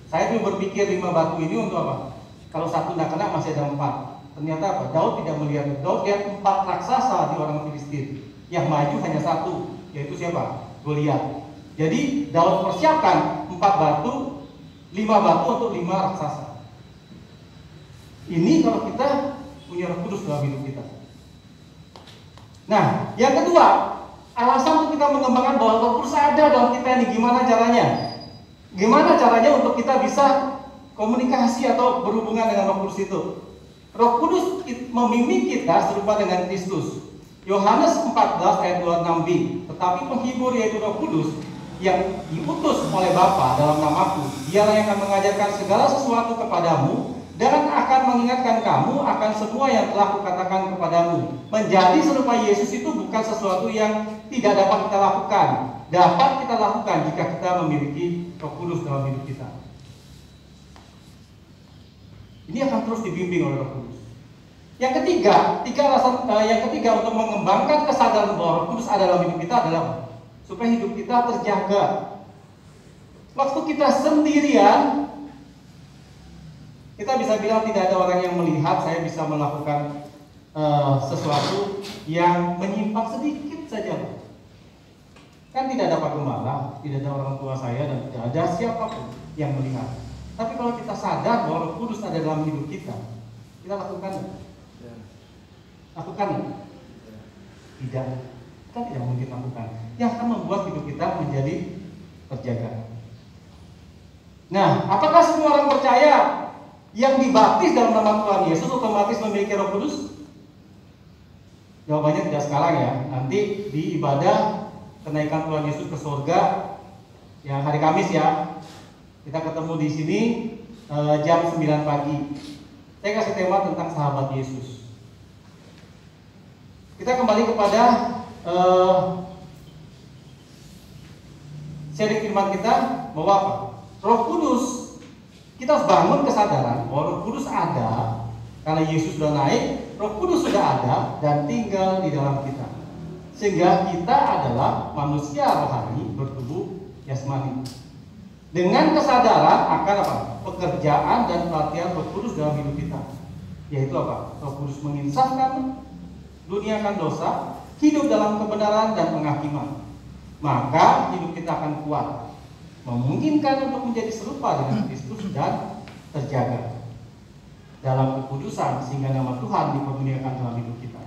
Saya dulu berpikir 5 batu ini untuk apa? Kalau satu tidak kena masih ada 4. Ternyata apa? Daud tidak melihat. Daud lihat 4 raksasa di orang Filistin. Yang maju hanya 1, yaitu siapa? Goliat. Jadi Daud persiapkan 4 batu, 5 batu untuk 5 raksasa. Ini kalau kita punya Roh Kudus dalam hidup kita. Nah, yang kedua, alasan untuk kita mengembangkan bahwa Roh Kudus ada dalam kita ini, gimana caranya? Gimana caranya untuk kita bisa komunikasi atau berhubungan dengan Roh Kudus itu? Roh Kudus membimbing kita serupa dengan Kristus. Yohanes 14 ayat 26b. Tetapi penghibur yaitu Roh Kudus yang diutus oleh Bapa dalam namaku, dialah yang akan mengajarkan segala sesuatu kepadamu dan akan mengingatkan kamu akan semua yang telah kukatakan kepadamu. Menjadi serupa Yesus itu bukan sesuatu yang tidak dapat kita lakukan. Dapat kita lakukan jika kita memiliki Roh Kudus dalam hidup kita. Ini akan terus dibimbing oleh Roh Kudus. Yang ketiga, yang ketiga untuk mengembangkan kesadaran bahwa Roh Kudus ada dalam hidup kita adalah supaya hidup kita terjaga. Waktu kita sendirian, kita bisa bilang tidak ada orang yang melihat saya bisa melakukan sesuatu yang menyimpang sedikit saja. Kan tidak ada gembala, tidak ada orang tua saya, dan tidak ada siapapun yang melihat. Tapi kalau kita sadar bahwa Roh Kudus ada dalam hidup kita lakukan. Lakukan? Tidak. Kita tidak mungkin lakukan. Yang akan membuat hidup kita menjadi terjaga. Nah, apakah semua orang percaya yang dibaptis dalam nama Tuhan Yesus otomatis memiliki Roh Kudus? Jawabannya tidak sekarang ya. Nanti di ibadah kenaikan Tuhan Yesus ke surga yang hari Kamis ya. Kita ketemu di sini jam 9 pagi. Saya kasih tema tentang sahabat Yesus. Kita kembali kepada seri firman kita bahwa apa? Roh Kudus, kita harus bangun kesadaran bahwa Roh Kudus ada karena Yesus sudah naik, Roh Kudus sudah ada dan tinggal di dalam kita. Sehingga kita adalah manusia rohani bertubuh jasmani. Dengan kesadaran akan apa? Pekerjaan dan pelatihan Roh Kudus dalam hidup kita. Yaitu apa? Roh Kudus menginsafkan dunia akan dosa, hidup dalam kebenaran dan penghakiman. Maka hidup kita akan kuat, memungkinkan untuk menjadi serupa dengan Kristus dan terjaga dalam kekudusan sehingga nama Tuhan dipermuliakan dalam hidup kita.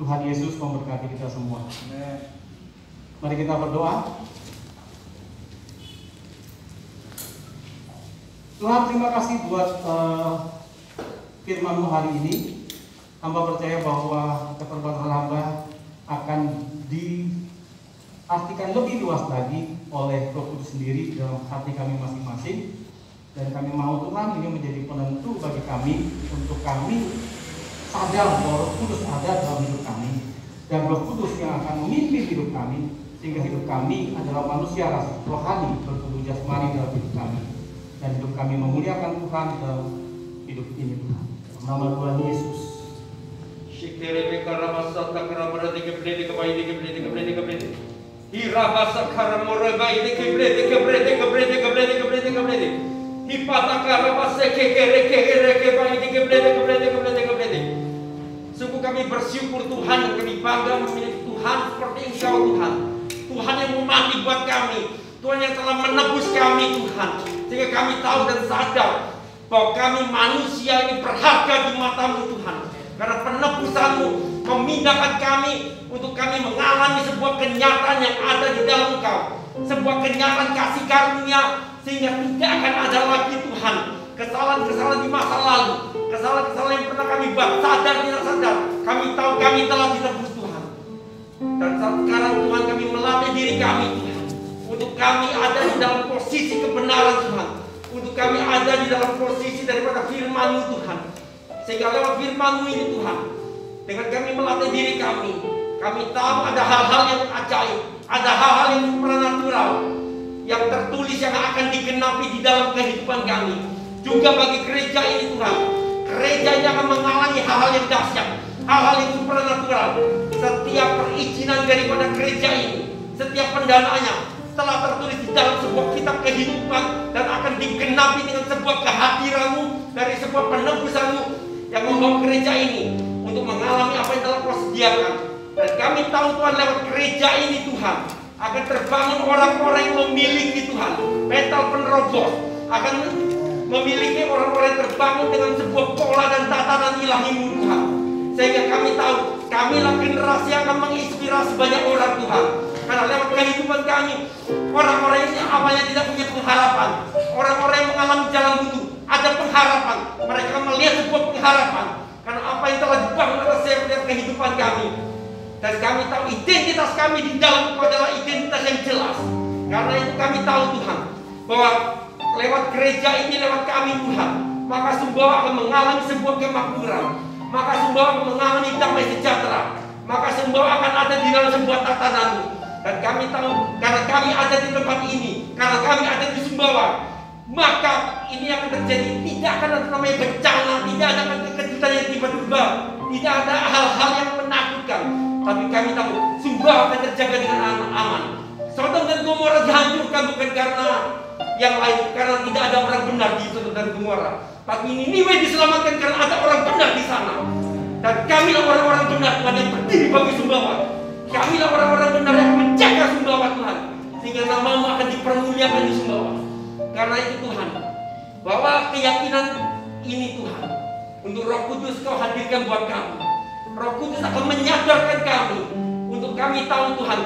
Tuhan Yesus memberkati kita semua. Mari kita berdoa. Tuhan, terima kasih buat firman-Mu hari ini. Hamba percaya bahwa keterbatasan hamba akan diartikan lebih luas lagi oleh Roh Kudus sendiri dalam hati kami masing-masing. Dan kami mau Tuhan ini menjadi penentu bagi kami untuk kami sadar bahwa Roh Kudus ada dalam hidup kami. Dan Roh Kudus yang akan memimpin hidup kami sehingga hidup kami adalah manusia rohani bertubuh jasmani dalam hidup kami. Dan hidup kami memuliakan Tuhan dalam hidup ini Tuhan. Nama Tuhan Yesus. Shikere karabasa takarabara dikebrede kebaide kebrede kebrede kebrede. Hirabasa karamora baide kebrede kebrede kebrede kebrede kebrede kebrede. Hipata karabasa kekere kekere kebaide kebrede kebrede kebrede kebrede. Sungguh kami bersyukur Tuhan, kami bangga memiliki Tuhan seperti Engkau Tuhan. Tuhan yang mau mati buat kami, Tuhan yang telah menebus kami Tuhan. Sehingga kami tahu dan sadar bahwa kami manusia ini berharga di mata-Mu Tuhan. Karena penebusan-Mu memindahkan kami untuk kami mengalami sebuah kenyataan yang ada di dalam Engkau, sebuah kenyataan kasih karunia, sehingga tidak akan ada lagi Tuhan kesalahan-kesalahan di masa lalu, kesalahan-kesalahan yang pernah kami buat, sadar tidak sadar. Kami tahu kami telah ditebus Tuhan. Dan sekarang Tuhan, kami melatih diri kami Tuhan, untuk kami ada di dalam posisi kebenaran Tuhan, untuk kami ada di dalam posisi daripada firman-Mu Tuhan. Sehingga lewat firman-Mu ini Tuhan, dengan kami melatih diri kami tahu ada hal-hal yang ajaib, ada hal-hal yang supranatural yang tertulis yang akan digenapi di dalam kehidupan kami. Juga bagi gereja ini Tuhan, gereja ini akan mengalami hal-hal yang dahsyat, hal-hal yang supranatural. Setiap perizinan daripada gereja ini, setiap pendanaannya telah tertulis di dalam sebuah kitab kehidupan, dan akan digenapi dengan sebuah kehadiran-Mu, dari sebuah penebusan-Mu yang membawa gereja ini untuk mengalami apa yang telah Kau sediakan. Dan kami tahu Tuhan, lewat gereja ini Tuhan akan terbangun orang-orang yang memiliki Tuhan mental penerobos, akan memiliki orang-orang yang terbangun dengan sebuah pola dan tatanan ilahi-Mu Tuhan. Sehingga kami tahu kamilah generasi yang akan menginspirasi banyak orang Tuhan. Karena lewat kehidupan kami, orang-orang ini awalnya tidak punya pengharapan, orang-orang yang mengalami jalan buntu, ada pengharapan. Mereka melihat sebuah pengharapan karena apa yang telah dibangun atas setiap kehidupan kami. Dan kami tahu identitas kami di dalam Engkau adalah identitas yang jelas. Karena itu kami tahu Tuhan, bahwa lewat gereja ini, lewat kami Tuhan, maka Sumbawa akan mengalami sebuah kemakmuran, maka Sumbawa akan mengalami damai sejahtera, maka Sumbawa akan ada di dalam sebuah tatanan-Mu. Dan kami tahu, karena kami ada di tempat ini, karena kami ada di Sumbawa, maka ini akan terjadi. Tidak akan ada namanya bencana, tidak ada kejutan yang tiba-tiba, tidak ada hal-hal yang menakutkan. Tapi kami tahu Sumbawa akan terjaga dengan aman. Sodom dan Gomora dihancurkan bukan karena yang lain, karena tidak ada orang benar di Sodom dan Gomora. Tapi Niniwe diselamatkan karena ada orang benar di sana. Dan kamilah orang-orang benar Tuhan yang berdiri bagi Sumbawa. Kamilah orang-orang benar yang menjaga Sumbawa Tuhan, sehingga nama-Mu akan dipermuliakan di Sumbawa. Karena itu Tuhan, bahwa keyakinan ini Tuhan, untuk Roh Kudus Kau hadirkan buat kami. Roh Kudus akan menyadarkan kami, untuk kami tahu Tuhan,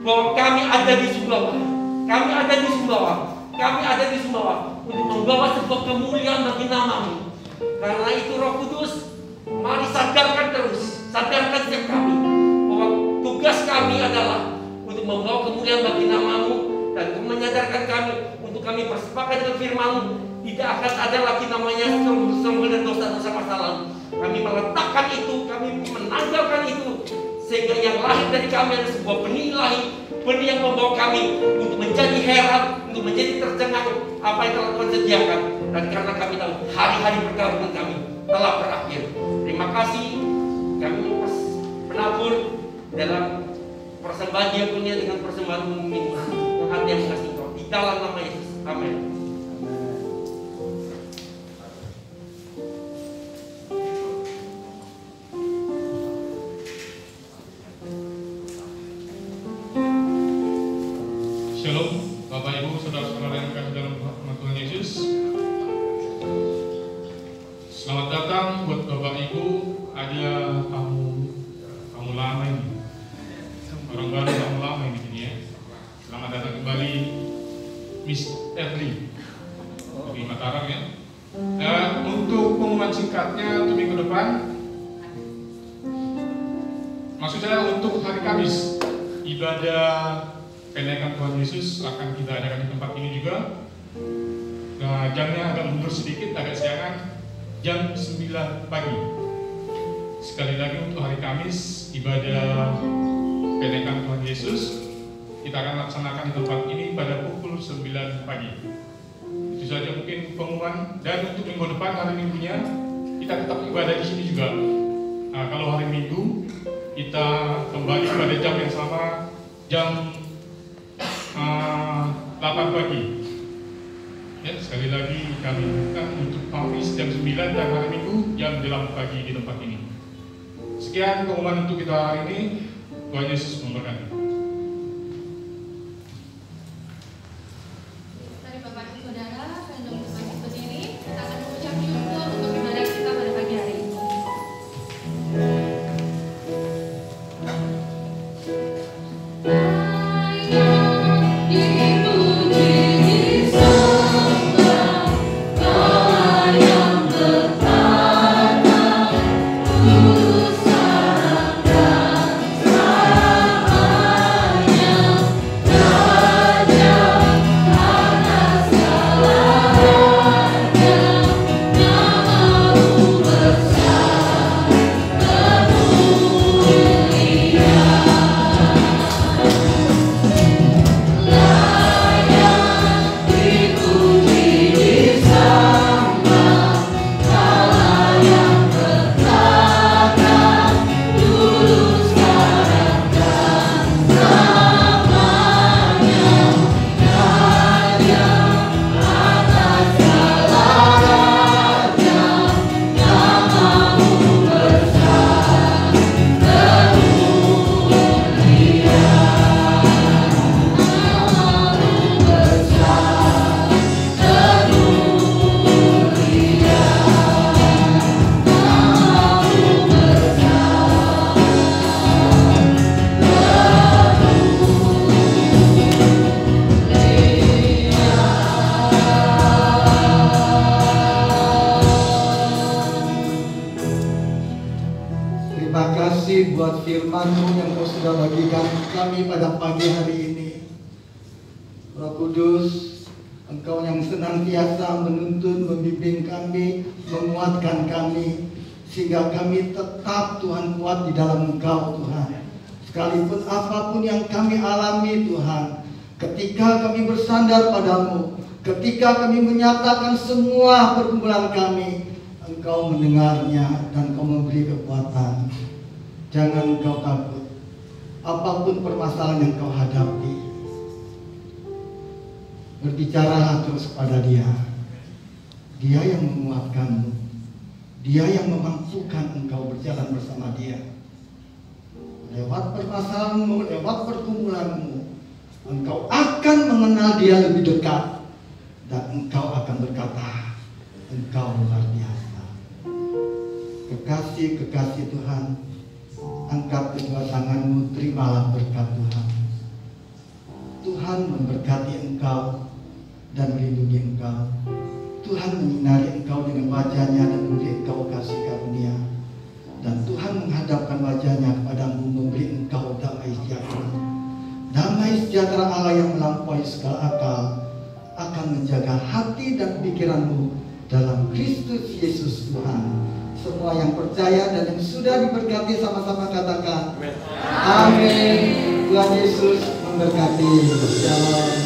bahwa kami ada di Sumbawa. Kami ada di Sumbawa. Kami ada di Sumbawa untuk membawa sebuah kemuliaan bagi nama-Mu. Karena itu Roh Kudus, mari sadarkan terus, sadarkan setiap kami, bahwa tugas kami adalah untuk membawa kemuliaan bagi nama-Mu, dan menyadarkan kami untuk kami bersepakat dengan firman-Mu. Tidak akan ada lagi namanya sombong dan dosa-dosa masa lalu. Kami meletakkan itu, kami menanggalkan itu, sehingga yang lahir dari kami adalah sebuah benih ilahi, benih yang membawa kami untuk menjadi heran, untuk menjadi tercengang apa yang telah Tuhan sediakan. Dan karena kami tahu hari-hari pergabungan kami telah berakhir. Terima kasih, kami penabur dalam persembahan diakonia dengan persembahan umum ini. Hati yang mengasihi Kau di dalam nama Yesus. Amin. Shalom, Bapak Ibu, saudara-saudara yang kasih dalam nama Tuhan Yesus. Selamat datang buat Bapak Ibu. Ada tamu lama ini, orang baru tamu lama ini ya. Selamat datang kembali, Miss Erli di Mataram ya. Untuk pengumuman singkatnya untuk minggu depan, maksud saya untuk hari Kamis, ibadah kenaikan Tuhan Yesus akan kita adakan di tempat ini juga. Nah, jamnya agak mundur sedikit, agak siangan, jam 9 pagi. Sekali lagi untuk hari Kamis, ibadah kenaikan Tuhan Yesus kita akan laksanakan di tempat ini pada pukul 9 pagi. Itu saja mungkin pengumuman. Dan untuk minggu depan, hari Minggunya kita tetap ibadah di sini juga. Nah, kalau hari Minggu kita kembali pada jam yang sama, jam 8 pagi. Ya, sekali lagi kami minta untuk Kamis jam 9 dan hari Minggu jam 8 pagi di tempat ini. Sekian pengumuman untuk kita hari ini. Tuhan Yesus memberkati. Mari Bapak dan Saudara, pada berdiri, kita akan mengucapkan kasih buat firman-Mu yang Kau sudah bagikan kami pada pagi hari ini. Roh Kudus, Engkau yang senantiasa menuntun, membimbing kami, menguatkan kami, sehingga kami tetap Tuhan kuat di dalam Engkau Tuhan. Sekalipun apapun yang kami alami Tuhan, ketika kami bersandar padamu, ketika kami menyatakan semua pergumulan kami, Engkau mendengarnya dan Engkau memberi kekuatan. Jangan engkau takut. Apapun permasalahan yang kau hadapi, berbicara terus kepada Dia. Dia yang menguatkanmu. Dia yang memampukan engkau berjalan bersama Dia. Lewat permasalahanmu, lewat pergumulanmu, engkau akan mengenal Dia lebih dekat. Dan engkau akan berkata, Engkau luar biasa. Kekasih-kekasih Tuhan, angkat kedua tanganmu, terimalah berkat Tuhan. Tuhan memberkati engkau dan melindungi engkau. Tuhan menyinari engkau dengan wajah-Nya dan memberi engkau kasih karunia. Dan Tuhan menghadapkan wajah-Nya kepadamu, memberi engkau damai sejahtera. Damai sejahtera Allah yang melampaui segala akal akan menjaga hati dan pikiranmu dalam Kristus Yesus Tuhan. Semua yang percaya dan yang sudah diberkati sama-sama katakan amin. Tuhan Yesus memberkati. Shalom.